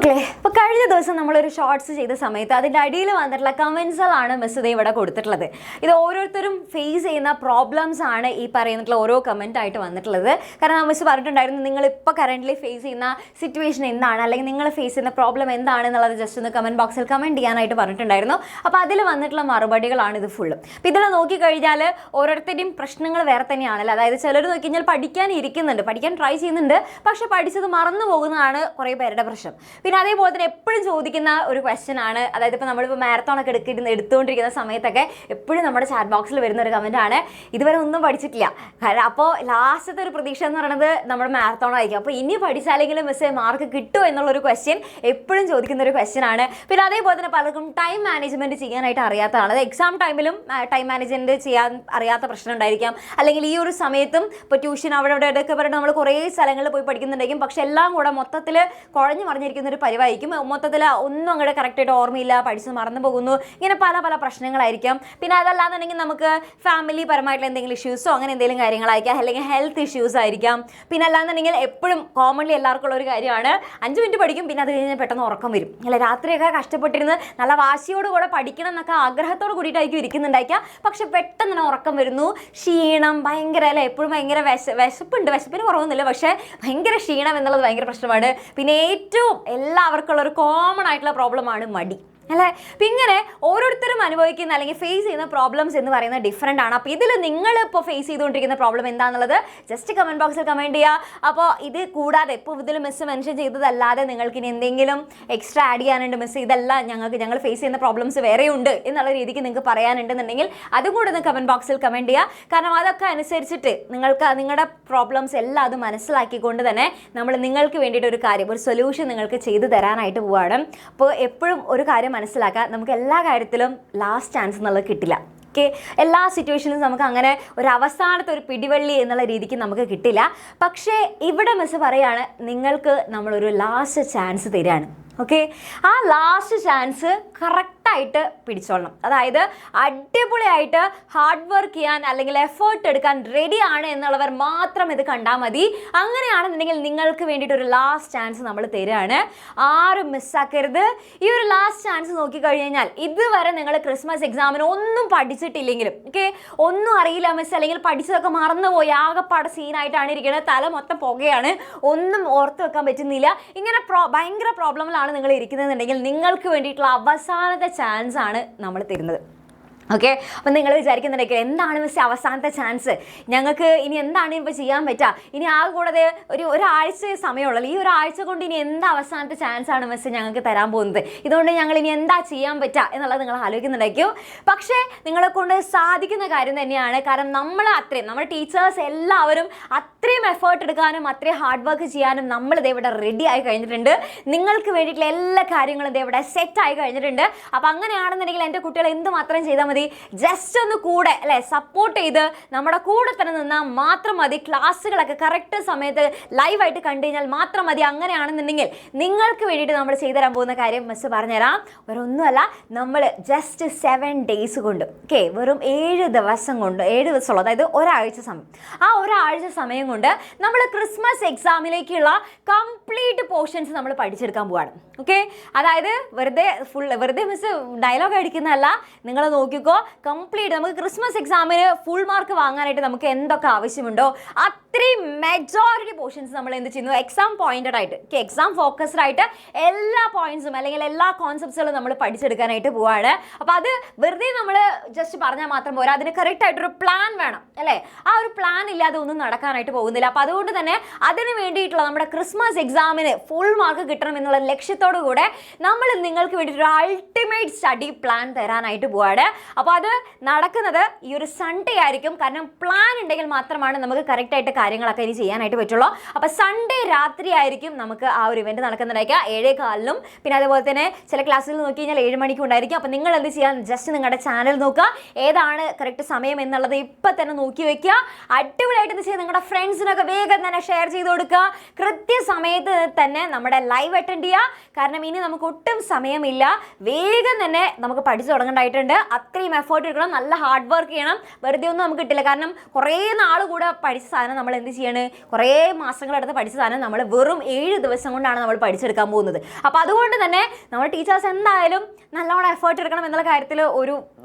മക്കളെ, ഇപ്പോൾ കഴിഞ്ഞ ദിവസം നമ്മളൊരു ഷോർട്സ് ചെയ്ത സമയത്ത് അതിൻ്റെ അടിയിൽ വന്നിട്ടുള്ള കമൻസുകളാണ് മിസ് ഇത് ഇവിടെ കൊടുത്തിട്ടുള്ളത്. ഇത് ഓരോരുത്തരും ഫേസ് ചെയ്യുന്ന പ്രോബ്ലംസ് ആണ് ഈ പറയുന്നിട്ടുള്ള ഓരോ കമൻ്റ് ആയിട്ട് വന്നിട്ടുള്ളത്. കാരണം മിസ് പറഞ്ഞിട്ടുണ്ടായിരുന്നു നിങ്ങളിപ്പോൾ കറൻ്റ്ലി ഫേസ് ചെയ്യുന്ന സിറ്റുവേഷൻ എന്താണ്, അല്ലെങ്കിൽ നിങ്ങൾ ഫേസ് ചെയ്യുന്ന പ്രോബ്ലം എന്താണെന്നുള്ളത് ജസ്റ്റ് ഒന്ന് കമൻറ്റ് ബോക്സിൽ കമൻറ്റ് ചെയ്യാനായിട്ട് പറഞ്ഞിട്ടുണ്ടായിരുന്നു. അപ്പോൾ അതിൽ വന്നിട്ടുള്ള മറുപടികളാണ് ഇത് ഫുള്ളും. അപ്പോൾ ഇതിൽ നോക്കിക്കഴിഞ്ഞാൽ ഓരോരുത്തരുടെയും പ്രശ്നങ്ങൾ വേറെ തന്നെയാണല്ലോ. അതായത് ചിലർ നോക്കിക്കഴിഞ്ഞാൽ പഠിക്കാൻ ഇരിക്കുന്നുണ്ട്, പഠിക്കാൻ ട്രൈ ചെയ്യുന്നുണ്ട്, പക്ഷേ പഠിച്ചത് മറന്നു പോകുന്നതാണ് കുറേ പേരുടെ പ്രശ്നം. പിന്നെ അതേപോലെ തന്നെ എപ്പോഴും ചോദിക്കുന്ന ഒരു ക്വസ്റ്റ്യൻ ആണ്, അതായത് ഇപ്പോൾ നമ്മളിപ്പോൾ മാരത്തോണൊക്കെ എടുത്തുകൊണ്ടിരിക്കുന്ന സമയത്തൊക്കെ എപ്പോഴും നമ്മുടെ ചാറ്റ് ബോക്സിൽ വരുന്ന ഒരു കമൻ്റ് ആണ്, ഇതുവരെ ഒന്നും പഠിച്ചിട്ടില്ല. കാരണം അപ്പോൾ ലാസ്റ്റത്തെ ഒരു പ്രതീക്ഷ എന്ന് പറയുന്നത് നമ്മുടെ മാരത്തോൺ ആയിരിക്കും. അപ്പോൾ ഇനി പഠിച്ചാലെങ്കിലും മിസ്സേ മാർക്ക് കിട്ടുമോ എന്നുള്ളൊരു ക്വസ്റ്റ്യൻ എപ്പോഴും ചോദിക്കുന്ന ഒരു ക്വസ്റ്റ്യൻ ആണ്. പിന്നെ അതേപോലെ തന്നെ പലർക്കും ടൈം മാനേജ്മെൻറ്റ് ചെയ്യാനായിട്ട് അറിയാത്തതാണ്. അത് എക്സാം ടൈമിലും ടൈം മാനേജ്മെൻറ്റ് ചെയ്യാൻ അറിയാത്ത പ്രശ്നം ഉണ്ടായിരിക്കാം. അല്ലെങ്കിൽ ഈ ഒരു സമയത്തും ഇപ്പോൾ ട്യൂഷൻ അവിടെ ഒക്കെ പറഞ്ഞിട്ട് നമ്മൾ കുറേ സ്ഥലങ്ങളിൽ പോയി പഠിക്കുന്നുണ്ടായിരിക്കും. പക്ഷേ എല്ലാം കൂടെ മൊത്തത്തിൽ കുഴഞ്ഞു മറിഞ്ഞിരിക്കുന്ന ഒരു പരിവായിരിക്കും. മൊത്തത്തിൽ ഒന്നും അങ്ങോട്ട് കറക്റ്റായിട്ട് ഓർമ്മയില്ല, പഠിച്ച് മറന്നു പോകുന്നു, ഇങ്ങനെ പല പല പ്രശ്നങ്ങളായിരിക്കാം. പിന്നെ അതല്ലാന്നുണ്ടെങ്കിൽ നമുക്ക് ഫാമിലി പരമായിട്ടുള്ള എന്തെങ്കിലും ഇഷ്യൂസോ അങ്ങനെ എന്തെങ്കിലും കാര്യങ്ങളായിരിക്കാം, അല്ലെങ്കിൽ ഹെൽത്ത് ഇഷ്യൂസ് ആയിരിക്കാം. പിന്നെ അല്ലാന്നുണ്ടെങ്കിൽ എപ്പോഴും കോമൺലി എല്ലാവർക്കും ഉള്ള ഒരു കാര്യമാണ് 5 മിനിറ്റ് പഠിക്കും, പിന്നെ അത് കഴിഞ്ഞ് പെട്ടെന്ന് ഉറക്കം വരും. അല്ല, രാത്രിയൊക്കെ കഷ്ടപ്പെട്ടിരുന്ന് നല്ല വാശിയോടുകൂടെ പഠിക്കണം എന്നൊക്കെ ആഗ്രഹത്തോട് കൂടിയിട്ടായിരിക്കും ഇരിക്കുന്നുണ്ടായിരിക്കാം. പക്ഷെ പെട്ടെന്ന് തന്നെ ഉറക്കം വരുന്നു, ക്ഷീണം ഭയങ്കര, അല്ലേ, എപ്പോഴും ഭയങ്കര വിശപ്പുണ്ട്, വിശപ്പിന് കുറവൊന്നുമില്ല, പക്ഷേ ഭയങ്കര ക്ഷീണം എന്നുള്ളത് ഭയങ്കര പ്രശ്നമാണ്. പിന്നെ ഏറ്റവും എല്ലാവർക്കും ഉള്ള ഒരു കോമൺ ആയിട്ടുള്ള പ്രോബ്ലമാണ് മടി, അല്ലേ. അപ്പം ഇങ്ങനെ ഓരോരുത്തരും അനുഭവിക്കുന്ന അല്ലെങ്കിൽ ഫേസ് ചെയ്യുന്ന പ്രോബ്ലംസ് എന്ന് പറയുന്നത് ഡിഫറെൻ്റ് ആണ്. അപ്പോൾ ഇതിൽ നിങ്ങളിപ്പോൾ ഫേസ് ചെയ്തുകൊണ്ടിരിക്കുന്ന പ്രോബ്ലം എന്താണെന്നുള്ളത് ജസ്റ്റ് കമൻറ്റ് ബോക്സിൽ കമൻറ്റ് ചെയ്യുക. അപ്പോൾ ഇത് കൂടാതെ ഇപ്പോൾ ഇതിൽ മിസ് മെൻഷൻ ചെയ്തതല്ലാതെ നിങ്ങൾക്ക് ഇനി എന്തെങ്കിലും എക്സ്ട്രാ ആഡ് ചെയ്യാനുണ്ട്, മിസ് ഇതെല്ലാം ഞങ്ങൾ ഫേസ് ചെയ്യുന്ന പ്രോബ്ലംസ് വേറെയുണ്ട് എന്നുള്ള രീതിക്ക് നിങ്ങൾക്ക് പറയാനുണ്ടെന്നുണ്ടെങ്കിൽ അതും കൂടെ ഒന്ന് കമൻറ്റ് ബോക്സിൽ കമൻറ്റ് ചെയ്യുക. കാരണം അതൊക്കെ അനുസരിച്ചിട്ട് നിങ്ങളുടെ പ്രോബ്ലംസ് എല്ലാം അത് മനസ്സിലാക്കിക്കൊണ്ട് തന്നെ നമ്മൾ നിങ്ങൾക്ക് വേണ്ടിയിട്ട് ഒരു കാര്യം, ഒരു സൊല്യൂഷൻ നിങ്ങൾക്ക് ചെയ്തു തരാനായിട്ട് പോവുകയാണ്. അപ്പോൾ എപ്പോഴും ഒരു കാര്യം മനസ്സിലാക്കുക, നമുക്ക് എല്ലാ കാര്യത്തിലും ലാസ്റ്റ് ചാൻസ് എന്നുള്ളത് കിട്ടില്ല. ഓക്കെ, എല്ലാ സിറ്റുവേഷനിലും നമുക്ക് അങ്ങനെ ഒരു അവസാനത്തെ ഒരു പിടിവള്ളി എന്നുള്ള രീതിക്ക് നമുക്ക് കിട്ടില്ല. പക്ഷേ ഇവിടെ മിസ് പറയാണ്, നിങ്ങൾക്ക് നമ്മളൊരു ലാസ്റ്റ് ചാൻസ് തരികയാണ്. ഓക്കെ, ആ ലാസ്റ്റ് ചാൻസ് കറക്റ്റായിട്ട് പിടിച്ചോളണം. അതായത് അടിപൊളിയായിട്ട് ഹാർഡ് വർക്ക് ചെയ്യാൻ അല്ലെങ്കിൽ എഫേർട്ട് എടുക്കാൻ റെഡിയാണ് എന്നുള്ളവർ മാത്രം ഇത് കണ്ടാൽ മതി. അങ്ങനെയാണെന്നുണ്ടെങ്കിൽ നിങ്ങൾക്ക് വേണ്ടിയിട്ട് ഒരു ലാസ്റ്റ് ചാൻസ് നമ്മൾ തരികയാണ്. ആരും മിസ്സാക്കരുത്. ഈ ഒരു ലാസ്റ്റ് ചാൻസ് നോക്കിക്കഴിഞ്ഞാൽ ഇതുവരെ നിങ്ങൾ ക്രിസ്മസ് എക്സാമിന് ഒന്നും പഠിച്ചിട്ടില്ലെങ്കിലും, ഓക്കെ, ഒന്നും അറിയില്ല മിസ്, അല്ലെങ്കിൽ പഠിച്ചതൊക്കെ മറന്നുപോയി ആകെപ്പാടെ സീനായിട്ടാണ് ഇരിക്കുന്നത്, തല മൊത്തം പുകയാണ്, ഒന്നും ഓർത്ത് വെക്കാൻ പറ്റുന്നില്ല, ഇങ്ങനെ ഭയങ്കര പ്രോബ്ലമിലാണ് നിങ്ങൾ ഇരിക്കുന്നതെന്നുണ്ടെങ്കിൽ നിങ്ങൾക്ക് വേണ്ടിയിട്ടുള്ള അവസാനത്തെ ചാൻസ് ആണ് നമ്മൾ തരുന്നത്. ഓക്കെ, അപ്പം നിങ്ങൾ വിചാരിക്കുന്നുണ്ടെങ്കിൽ എന്താണ് മിസ് അവസാനത്തെ ചാൻസ്, ഞങ്ങൾക്ക് ഇനി എന്താണ് ഇപ്പോൾ ചെയ്യാൻ പറ്റുക, ഇനി ആകെ കൂടാതെ ഒരാഴ്ച സമയമുള്ളൂ, ഈ ഒരാഴ്ച കൊണ്ട് ഇനി എന്താ അവസാനത്തെ ചാൻസ് ആണ് മിസ് ഞങ്ങൾക്ക് തരാൻ പോകുന്നത്, ഇതുകൊണ്ട് ഞങ്ങൾ ഇനി എന്താ ചെയ്യാൻ പറ്റുക എന്നുള്ളത് നിങ്ങൾ ആലോചിക്കുന്നുണ്ടായിരിക്കും. പക്ഷേ നിങ്ങളെ കൊണ്ട് സാധിക്കുന്ന കാര്യം തന്നെയാണ്. കാരണം നമ്മുടെ ടീച്ചേഴ്സ് എല്ലാവരും അത്രയും എഫേർട്ട് എടുക്കാനും അത്രയും ഹാർഡ് വർക്ക് ചെയ്യാനും നമ്മൾ ഇവിടെ റെഡി ആയി കഴിഞ്ഞിട്ടുണ്ട്. നിങ്ങൾക്ക് വേണ്ടിയിട്ടുള്ള എല്ലാ കാര്യങ്ങളും ഇവിടെ സെറ്റ് ആയി കഴിഞ്ഞിട്ടുണ്ട്. അപ്പോൾ അങ്ങനെയാണെന്നുണ്ടെങ്കിൽ എൻ്റെ കുട്ടികൾ എന്തുമാത്രം ചെയ്താൽ മതി, ജസ്റ്റ് ഒന്ന് കൂടെ, അല്ലേ, സപ്പോർട്ട് ചെയ്ത് നമ്മുടെ കൂടെ തന്നെ നിന്നാൽ മാത്രം മതി. ക്ലാസ്സുകളൊക്കെ കറക്റ്റ് സമയത്ത് ലൈവായിട്ട് കണ്ടു കഴിഞ്ഞാൽ മാത്രം മതി. അങ്ങനെയാണെന്നുണ്ടെങ്കിൽ നിങ്ങൾക്ക് വേണ്ടിയിട്ട് നമ്മൾ ചെയ്തു തരാൻ പോകുന്ന കാര്യം മിസ് പറഞ്ഞുതരാം. വേറൊന്നുമല്ല, നമ്മൾ ജസ്റ്റ് 7 ഡേയ്സ് കൊണ്ട്, ഓക്കെ, വെറും 7 ദിവസം കൊണ്ട്, 7 ദിവസമുള്ളൂ, അതായത് ഒരാഴ്ച സമയം, ആ ഒരാഴ്ച സമയം കൊണ്ട് നമ്മൾ ക്രിസ്മസ് എക്സാമിലേക്കുള്ള കംപ്ലീറ്റ് പോർഷൻസ് നമ്മൾ പഠിച്ചെടുക്കാൻ പോവാണ്. ഓക്കെ, അതായത് വെറുതെ മിസ് ഡയലോഗ് അടിക്കുന്നതല്ല, നിങ്ങൾ നോക്കിക്കോ, കംപ്ലീറ്റ് നമുക്ക് ക്രിസ്മസ് എക്സാമിന് ഫുൾ മാർക്ക് വാങ്ങാനായിട്ട് നമുക്ക് എന്തൊക്കെ ആവശ്യമുണ്ടോ അത്രയും മെജോറിറ്റി പോർഷൻസ് നമ്മൾ എന്ത് ചെയ്യുന്നു, എക്സാം പോയിന്റഡ് ആയിട്ട്, എക്സാം ഫോക്കസ്ഡ് ആയിട്ട് എല്ലാ പോയിന്റ്സും അല്ലെങ്കിൽ എല്ലാ കോൺസെപ്റ്റ്സുകളും നമ്മൾ പഠിച്ചെടുക്കാനായിട്ട് പോവാണ്. അപ്പോൾ അത് വെറുതെ നമ്മൾ ജസ്റ്റ് പറഞ്ഞാൽ മാത്രം പോരാ, അതിന് കറക്റ്റ് ആയിട്ടൊരു പ്ലാൻ വേണം, അല്ലേ. ആ ഒരു പ്ലാൻ ഇല്ലാതെ ഒന്നും നടക്കാനായിട്ട് പോകുന്നില്ല. അപ്പോൾ അതുകൊണ്ട് തന്നെ അതിന് വേണ്ടിയിട്ടുള്ള നമ്മുടെ ക്രിസ്മസ് എക്സാമിന് ഫുൾ മാർക്ക് കിട്ടണം എന്നുള്ള ലക്ഷ്യത്തോടു കൂടെ നമ്മൾ നിങ്ങൾക്ക് വേണ്ടിയിട്ടൊരു അൾട്ടിമേറ്റ് സ്റ്റഡി പ്ലാൻ തരാനായിട്ട് പോവാണ്. അപ്പോൾ അത് നടക്കുന്നത് ഈ ഒരു സൺഡേ ആയിരിക്കും. കാരണം പ്ലാൻ ഉണ്ടെങ്കിൽ മാത്രമാണ് നമുക്ക് കറക്റ്റായിട്ട് കാര്യങ്ങളൊക്കെ ഇനി ചെയ്യാനായിട്ട് പറ്റുള്ളൂ. അപ്പോൾ സൺഡേ രാത്രി ആയിരിക്കും നമുക്ക് ആ ഒരു ഇവൻറ്റ് നടക്കുന്നുണ്ടായിരിക്കുക, 7:15. പിന്നെ അതുപോലെ തന്നെ ചില ക്ലാസ്സുകൾ നോക്കി കഴിഞ്ഞാൽ 7 മണിക്കും ഉണ്ടായിരിക്കും. അപ്പോൾ നിങ്ങൾ എന്ത് ചെയ്യാൻ, ജസ്റ്റ് നിങ്ങളുടെ ചാനൽ നോക്കുക, ഏതാണ് കറക്റ്റ് സമയം എന്നുള്ളത് ഇപ്പം തന്നെ നോക്കി വെക്കുക. അടിപൊളിയായിട്ട് എന്ത് ചെയ്യുക, നിങ്ങളുടെ ഫ്രണ്ട്സിനൊക്കെ വേഗം തന്നെ ഷെയർ ചെയ്ത് കൊടുക്കുക. കൃത്യസമയത്ത് തന്നെ നമ്മുടെ ലൈവ് അറ്റൻഡ് ചെയ്യുക. കാരണം ഇനി നമുക്ക് ഒട്ടും സമയമില്ല, വേഗം തന്നെ നമുക്ക് പഠിച്ചു തുടങ്ങേണ്ടതായിട്ടുണ്ട്. അത്രയും അത്രയും എഫേർട്ട് എടുക്കണം, നല്ല ഹാർഡ് വർക്ക് ചെയ്യണം. വെറുതെ ഒന്നും നമുക്ക് കിട്ടില്ല. കാരണം കുറേ നാൾ കൂടെ പഠിച്ച സാധനം നമ്മൾ എന്ത് ചെയ്യാണ്, കുറേ മാസങ്ങളെടുത്ത് പഠിച്ച സാധനം നമ്മൾ വെറും 7 ദിവസം കൊണ്ടാണ് നമ്മൾ പഠിച്ചെടുക്കാൻ പോകുന്നത്. അപ്പോൾ അതുകൊണ്ട് തന്നെ നമ്മൾ ടീച്ചേഴ്സ് എന്തായാലും നല്ലോണം എഫേർട്ട് എടുക്കണം എന്നുള്ള കാര്യത്തിൽ ഒരു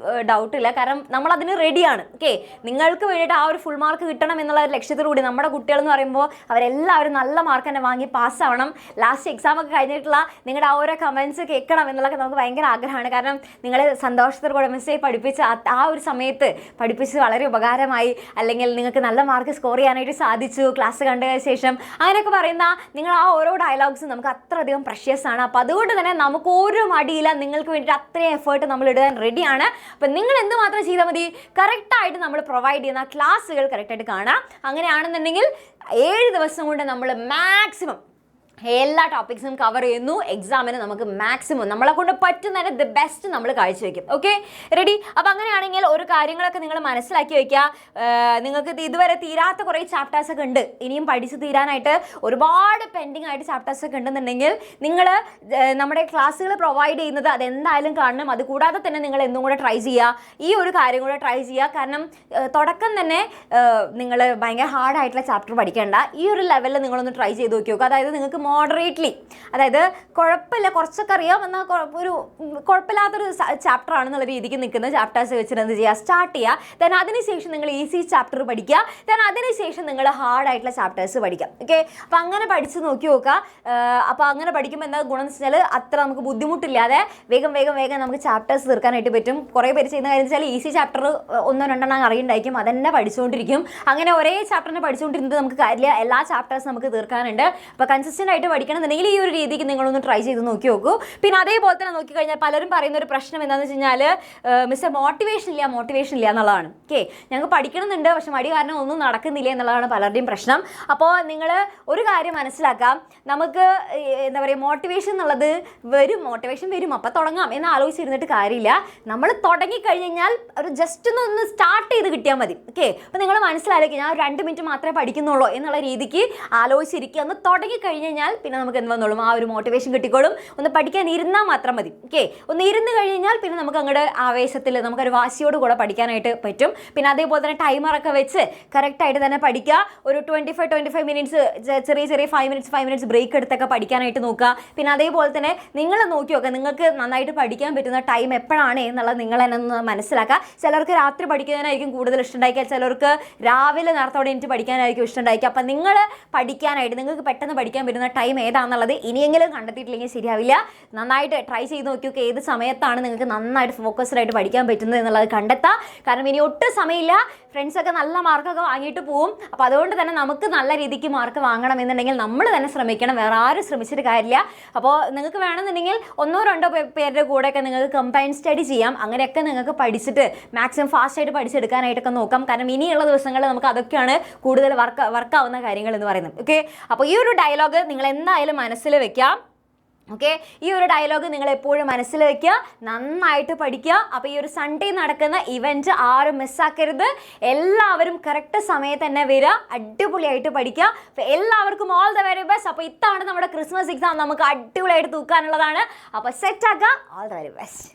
ഡൗട്ടില്ല. കാരണം നമ്മളതിന് റെഡിയാണ്. ഓക്കെ, നിങ്ങൾക്ക് വേണ്ടിയിട്ട് ആ ഒരു ഫുൾ മാർക്ക് കിട്ടണം എന്നുള്ള ഒരു ലക്ഷ്യത്തോടുകൂടി നമ്മുടെ കുട്ടികളെന്ന് പറയുമ്പോൾ അവരെല്ലാവരും നല്ല മാർക്ക് തന്നെ വാങ്ങി പാസ്സാവണം. ലാസ്റ്റ് എക്സാം ഒക്കെ കഴിഞ്ഞിട്ടുള്ള നിങ്ങളുടെ ആ ഓരോ കമൻസ് കേൾക്കണം എന്നുള്ളതൊക്കെ നമുക്ക് ഭയങ്കര ആഗ്രഹമാണ്. കാരണം നിങ്ങൾ സന്തോഷത്തോടെ മിസ്സേ പഠിപ്പിച്ച ആ ഒരു സമയത്ത് പഠിപ്പിച്ച് വളരെ ഉപകാരമായി, അല്ലെങ്കിൽ നിങ്ങൾക്ക് നല്ല മാർക്ക് സ്കോർ ചെയ്യാനായിട്ട് സാധിച്ചു ക്ലാസ് കണ്ടതിന് ശേഷം, അങ്ങനെയൊക്കെ പറയുന്ന നിങ്ങൾ ആ ഓരോ ഡയലോഗ്സും നമുക്ക് അത്രയധികം പ്രഷ്യസ് ആണ്. അപ്പോൾ അതുകൊണ്ട് തന്നെ നമുക്ക് ഒരു മടിയില്ല, നിങ്ങൾക്ക് വേണ്ടിയിട്ട് അത്രയും എഫേർട്ട് നമ്മൾ ഇടാൻ റെഡിയാണ്. അപ്പം നിങ്ങൾ എന്തുമാത്രം ചെയ്താൽ മതി, കറക്റ്റായിട്ട് നമ്മൾ പ്രൊവൈഡ് ചെയ്യുന്ന ക്ലാസ്സുകൾ കറക്റ്റായിട്ട് കാണാം. അങ്ങനെയാണെന്നുണ്ടെങ്കിൽ 7 ദിവസം കൊണ്ട് നമ്മൾ മാക്സിമം എല്ലാ ടോപ്പിക്സും കവർ ചെയ്യുന്നു. എക്സാമിന് നമുക്ക് മാക്സിമം നമ്മളെ കൊണ്ട് പറ്റുന്നതിന് ദ ബെസ്റ്റ് നമ്മൾ കാഴ്ചവെക്കും. Okay, ready? അപ്പം അങ്ങനെയാണെങ്കിൽ ഒരു കാര്യങ്ങളൊക്കെ നിങ്ങൾ മനസ്സിലാക്കി വയ്ക്കുക. നിങ്ങൾക്ക് ഇതുവരെ തീരാത്ത കുറേ ചാപ്റ്റേഴ്സൊക്കെ ഉണ്ട്, ഇനിയും പഠിച്ച് തീരാനായിട്ട് ഒരുപാട് പെൻഡിങ് ആയിട്ട് ചാപ്റ്റേഴ്സൊക്കെ ഉണ്ടെന്നുണ്ടെങ്കിൽ നിങ്ങൾ നമ്മുടെ ക്ലാസ്സുകൾ പ്രൊവൈഡ് ചെയ്യുന്നത് അതെന്തായാലും കാണണം. അതുകൂടാതെ തന്നെ നിങ്ങൾ എന്തും കൂടെ ട്രൈ ചെയ്യുക, ഈ ഒരു കാര്യം കൂടെ ട്രൈ ചെയ്യുക. കാരണം തുടക്കം തന്നെ നിങ്ങൾ ഭയങ്കര ഹാർഡായിട്ടുള്ള ചാപ്റ്റർ പഠിക്കേണ്ട, ഈ ഒരു ലെവലിൽ നിങ്ങളൊന്ന് ട്രൈ ചെയ്ത് നോക്കി നോക്കുക. അതായത് നിങ്ങൾക്ക് മോഡറേറ്റ്ലി, അതായത് കുഴപ്പമില്ല, കുറച്ചൊക്കെ അറിയാം എന്നാൽ ഒരു കുഴപ്പമില്ലാത്തൊരു ചാപ്റ്റർ ആണെന്നുള്ള രീതിക്ക് നിൽക്കുന്ന ചാപ്റ്റേഴ്സ് വെച്ചിട്ട് എന്ത് ചെയ്യുക, സ്റ്റാർട്ട് ചെയ്യുക. ദെൻ അതിനുശേഷം നിങ്ങൾ ഈസി ചാപ്റ്റർ പഠിക്കുക. ദെൻ അതിനുശേഷം നിങ്ങൾ ഹാർഡായിട്ടുള്ള ചാപ്റ്റേഴ്സ് പഠിക്കാം. ഓക്കെ, അപ്പോൾ അങ്ങനെ പഠിച്ച് നോക്കി നോക്കുക. അപ്പോൾ അങ്ങനെ പഠിക്കുമ്പോൾ എന്താ ഗുണം എന്ന് വെച്ചാൽ അത്ര നമുക്ക് ബുദ്ധിമുട്ടില്ലാതെ വേഗം നമുക്ക് ചാപ്റ്റേഴ്സ് തീർക്കാനായിട്ട് പറ്റും. കുറേ പേര് ചെയ്യുന്ന കാര്യം വെച്ചാൽ ഈസി ചാപ്റ്റർ 1-2 അറിയുണ്ടായിരിക്കും, അതെന്നെ പഠിച്ചുകൊണ്ടിരിക്കും. അങ്ങനെ ഒരേ ചാപ്റ്ററിനെ പഠിച്ചുകൊണ്ടിരുന്നത് നമുക്ക് കാര്യമില്ല, എല്ലാ ചാപ്റ്റേഴ്സും നമുക്ക് തീർക്കാനുണ്ട്. അപ്പോൾ കൺസിസ്റ്റൻ്റ് ആയിട്ട് പഠിക്കണമെന്നുണ്ടെങ്കിൽ ഈ ഒരു രീതിക്ക് നിങ്ങളൊന്ന് ട്രൈ ചെയ്ത് നോക്കി നോക്കൂ. പിന്നെ അതേപോലെ തന്നെ നോക്കിക്കഴിഞ്ഞാൽ പലരും പറയുന്ന ഒരു പ്രശ്നം എന്താണെന്ന് വെച്ച് കഴിഞ്ഞാൽ, മിസ്സേ മോട്ടിവേഷൻ ഇല്ല എന്നുള്ളതാണ്. ഓക്കെ, ഞങ്ങൾക്ക് പഠിക്കണമെന്നുണ്ട് പക്ഷെ മടി കാരണം ഒന്നും നടക്കുന്നില്ല എന്നുള്ളതാണ് പലരുടെയും പ്രശ്നം. അപ്പോൾ നിങ്ങൾ ഒരു കാര്യം മനസ്സിലാക്കാം, നമുക്ക് എന്താ പറയുക, മോട്ടിവേഷൻ എന്നുള്ളത് മോട്ടിവേഷൻ വരും അപ്പോൾ തുടങ്ങാം എന്ന് ആലോചിച്ചിരുന്നിട്ട് കാര്യമില്ല. നമ്മൾ തുടങ്ങിക്കഴിഞ്ഞാൽ ഒരു ജസ്റ്റ് ഒന്ന് സ്റ്റാർട്ട് ചെയ്ത് കിട്ടിയാൽ മതി. ഓക്കെ, അപ്പോൾ നിങ്ങൾ മനസ്സിലാക്കി ഞാൻ 2 മിനിറ്റ് മാത്രമേ പഠിക്കുന്നുള്ളൂ എന്നുള്ള രീതിക്ക് ആലോചിച്ചിരിക്കുക. ഒന്ന് തുടങ്ങിക്കഴിഞ്ഞാൽ പിന്നെ നമുക്ക് എന്ത് വന്നോളും, ആ ഒരു മോട്ടിവേഷൻ കിട്ടിക്കോളും. ഒന്ന് പഠിക്കാൻ ഇരുന്നാൽ മാത്രം മതി. ഓക്കെ, ഒന്ന് ഇരുന്ന് കഴിഞ്ഞാൽ പിന്നെ നമുക്ക് അങ്ങോട്ട് ആവേശത്തിൽ നമുക്കൊരു വാശിയോട് കൂടെ പഠിക്കാനായിട്ട് പറ്റും. പിന്നെ അതേപോലെ തന്നെ ടൈമറൊക്കെ വെച്ച് കറക്റ്റായിട്ട് തന്നെ പഠിക്കുക. ഒരു 25 മിനിറ്റ്സ് ചെറിയ 5 മിനിറ്റ്സ് ബ്രേക്ക് എടുത്തൊക്കെ പഠിക്കാനായിട്ട് നോക്കുക. പിന്നെ അതേപോലെ തന്നെ നിങ്ങൾ നോക്കി നോക്കുക, നിങ്ങൾക്ക് നന്നായിട്ട് പഠിക്കാൻ പറ്റുന്ന ടൈം എപ്പോഴാണ് എന്നുള്ളത് നിങ്ങൾ തന്നെ ഒന്ന് മനസ്സിലാക്കുക. ചിലർക്ക് രാത്രി പഠിക്കുന്നതിനായിരിക്കും കൂടുതൽ ഇഷ്ടമുണ്ടായിരിക്കുക, ചിലർക്ക് രാവിലെ നേരത്തോടെ എനിക്ക് പഠിക്കാനായിരിക്കും ഇഷ്ടമുണ്ടായിരിക്കുക. അപ്പം നിങ്ങൾ പഠിക്കാനായിട്ട് നിങ്ങൾക്ക് പെട്ടെന്ന് പഠിക്കാൻ പറ്റുന്ന ടൈം ഏതാണെന്നുള്ളത് ഇനിയെങ്കിലും കണ്ടെത്തിയിട്ടില്ലെങ്കിൽ ശരിയാവില്ല. നന്നായിട്ട് ട്രൈ ചെയ്ത് നോക്കിയൊക്കെ ഏത് സമയത്താണ് നിങ്ങൾക്ക് നന്നായിട്ട് ഫോക്കസ്ഡ് ആയിട്ട് പഠിക്കാൻ പറ്റുന്നത് എന്നുള്ളത് കണ്ടെത്താം. കാരണം ഇനി ഒട്ടും സമയമില്ല, ഫ്രണ്ട്സൊക്കെ നല്ല മാർക്കൊക്കെ വാങ്ങിയിട്ട് പോവും. അപ്പോൾ അതുകൊണ്ട് തന്നെ നമുക്ക് നല്ല രീതിക്ക് മാർക്ക് വാങ്ങണം എന്നുണ്ടെങ്കിൽ നമ്മൾ തന്നെ ശ്രമിക്കണം, വേറെ ആരും ശ്രമിച്ചിട്ട് കാര്യമില്ല. അപ്പോൾ നിങ്ങൾക്ക് വേണമെന്നുണ്ടെങ്കിൽ 1-2 പേരുടെ കൂടെയൊക്കെ നിങ്ങൾക്ക് കമ്പൈൻ സ്റ്റഡി ചെയ്യാം. അങ്ങനെയൊക്കെ നിങ്ങൾക്ക് പഠിച്ചിട്ട് മാക്സിമം ഫാസ്റ്റായിട്ട് പഠിച്ചെടുക്കാനായിട്ടൊക്കെ നോക്കാം. കാരണം ഇനിയുള്ള ദിവസങ്ങളിൽ നമുക്ക് അതൊക്കെയാണ് കൂടുതൽ വർക്കാവുന്ന കാര്യങ്ങൾ എന്ന് പറയുന്നത്. ഓക്കെ, അപ്പോൾ ഈ ഒരു ഡയലോഗ് നിങ്ങൾ എന്തായാലും മനസ്സിൽ വെക്കാം. ഓക്കെ, ഈ ഒരു ഡയലോഗ് നിങ്ങൾ എപ്പോഴും മനസ്സിൽ വയ്ക്കുക, നന്നായിട്ട് പഠിക്കുക. അപ്പോൾ ഈ ഒരു സൺഡേ നടക്കുന്ന ഇവൻറ്റ് ആരും മിസ്സാക്കരുത്. എല്ലാവരും കറക്റ്റ് സമയത്ത് തന്നെ വരിക, അടിപൊളിയായിട്ട് പഠിക്കുക. അപ്പോൾ എല്ലാവർക്കും ഓൾ ദ വെരി ബെസ്റ്റ്. അപ്പോൾ ഇത്തവണ നമ്മുടെ ക്രിസ്മസ് എക്സാം നമുക്ക് അടിപൊളിയായിട്ട് തൂക്കാനുള്ളതാണ്. അപ്പോൾ സെറ്റ് ആക്കുക. All the very best.